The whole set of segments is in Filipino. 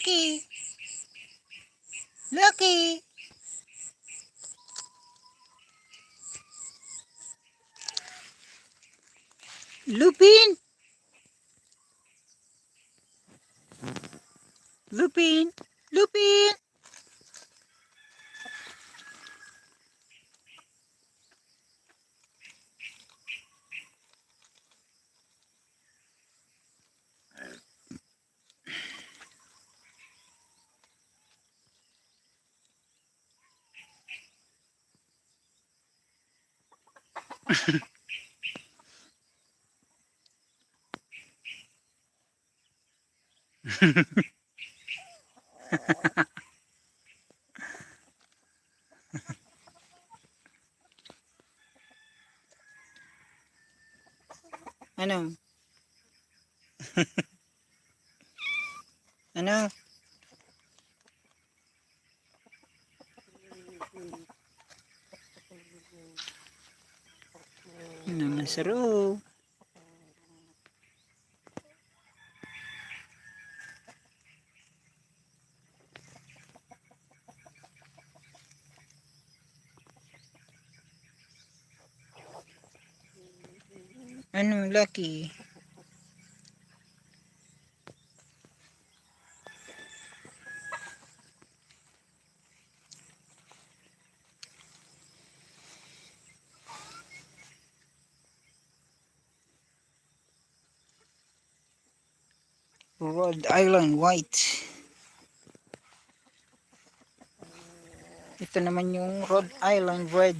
Lucky. Lucky. Lupin. Lupin. Lupin. Ano? Ano? Naman saro. Ano, Lucky? Rhode Island White. Ito naman yung Rhode Island Red.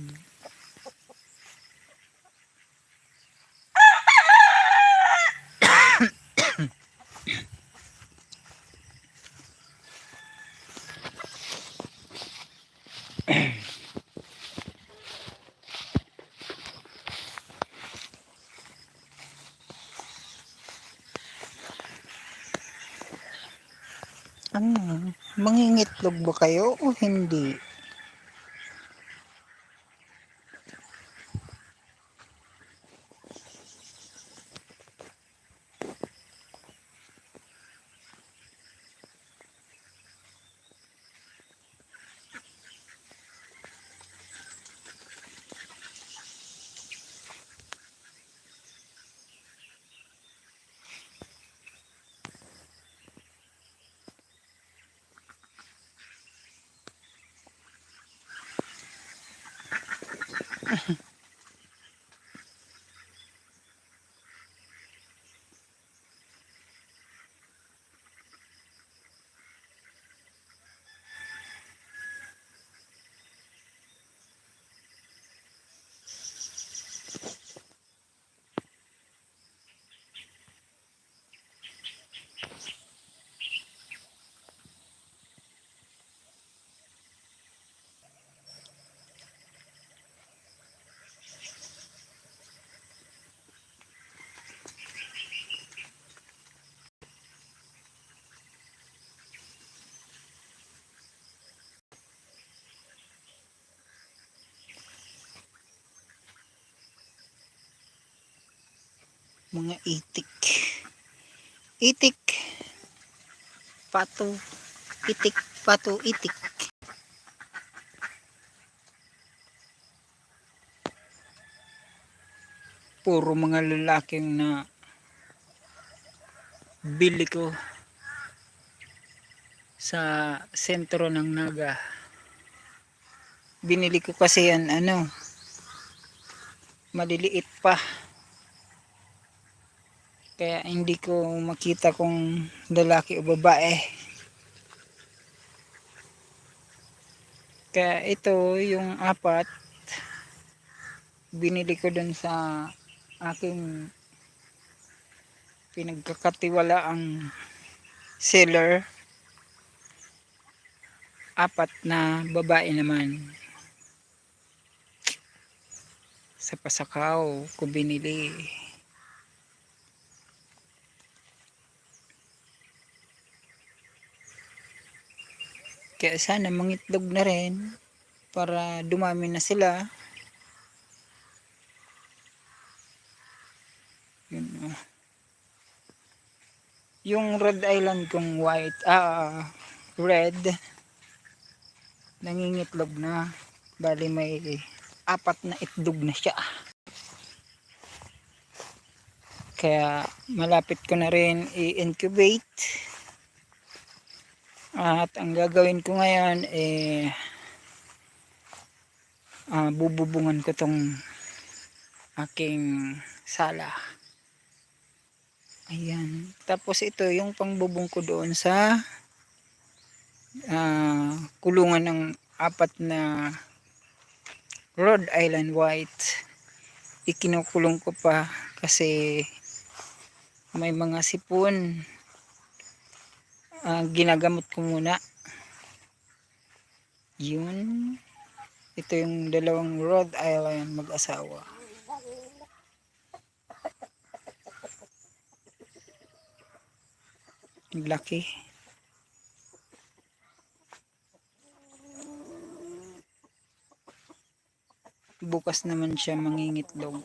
Ano? Mangingitlog ba kayo o hindi? Mga itik. Itik. Pato. Itik. Pato. Itik. Puro mga lalaking na bili ko sa sentro ng Naga. Binili ko kasi yan maliliit pa. Kaya hindi ko makita kung lalaki o babae. Kaya ito yung apat binili ko dun sa aking pinagkakatiwalaang seller. Apat na babae naman. Sa Pasakaw ko binili. Kaya sana mangitlog na rin para dumami na sila. Yun, Yung Rhode Island kong red, nangingitlog na. Bali may 4 na itlog na siya. Kaya malapit ko na rin i-incubate. At ang gagawin ko ngayon bububungan ko tong aking sala. Ayan. Tapos ito yung pangbubong ko doon sa kulungan ng 4 na Rhode Island White. Ikinukulong ko pa kasi may mga sipon. Ginagamot ko muna. Yun. Ito yung dalawang Rhode Island mag-asawa. Laki. Bukas naman siya mangingitlog.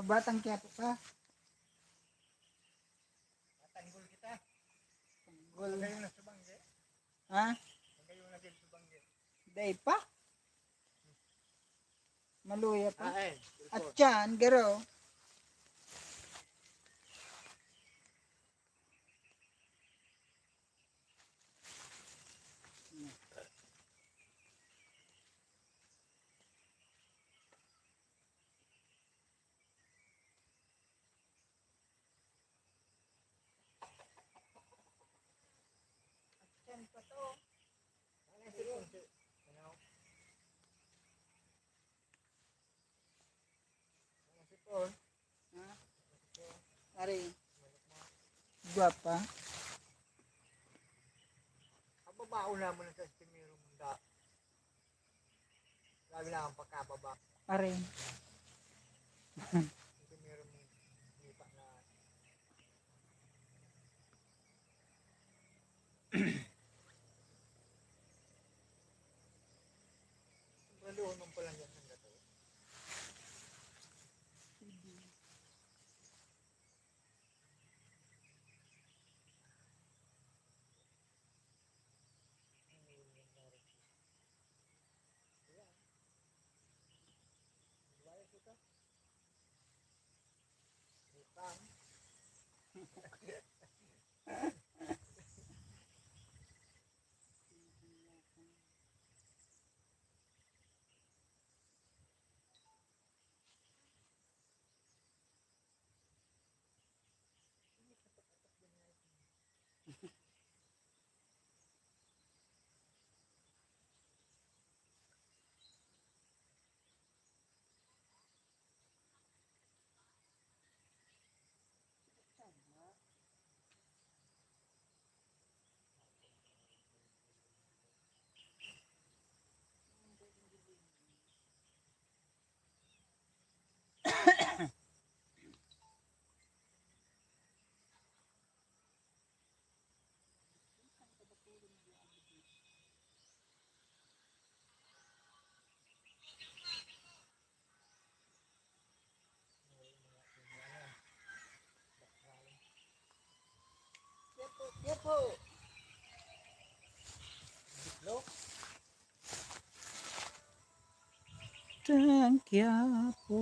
Batang Quiapo ka. Tanggol kita. Gol. Magayon na subangge. Ha? Magayon na din subangge. Day pa? Maluya pa? Ay, At yan, garo. Yan pa to. ano sipon si ano? Ano sipon? Ha? Ari. Guwapa. Kababao naman sa Estimiro Munda. Lagi lang ang pagkababa. Ari. Estimiro Munda na. Malunong pa lang yan ng gato. Utang. Yepo. Bitlo. Batang Quiapo.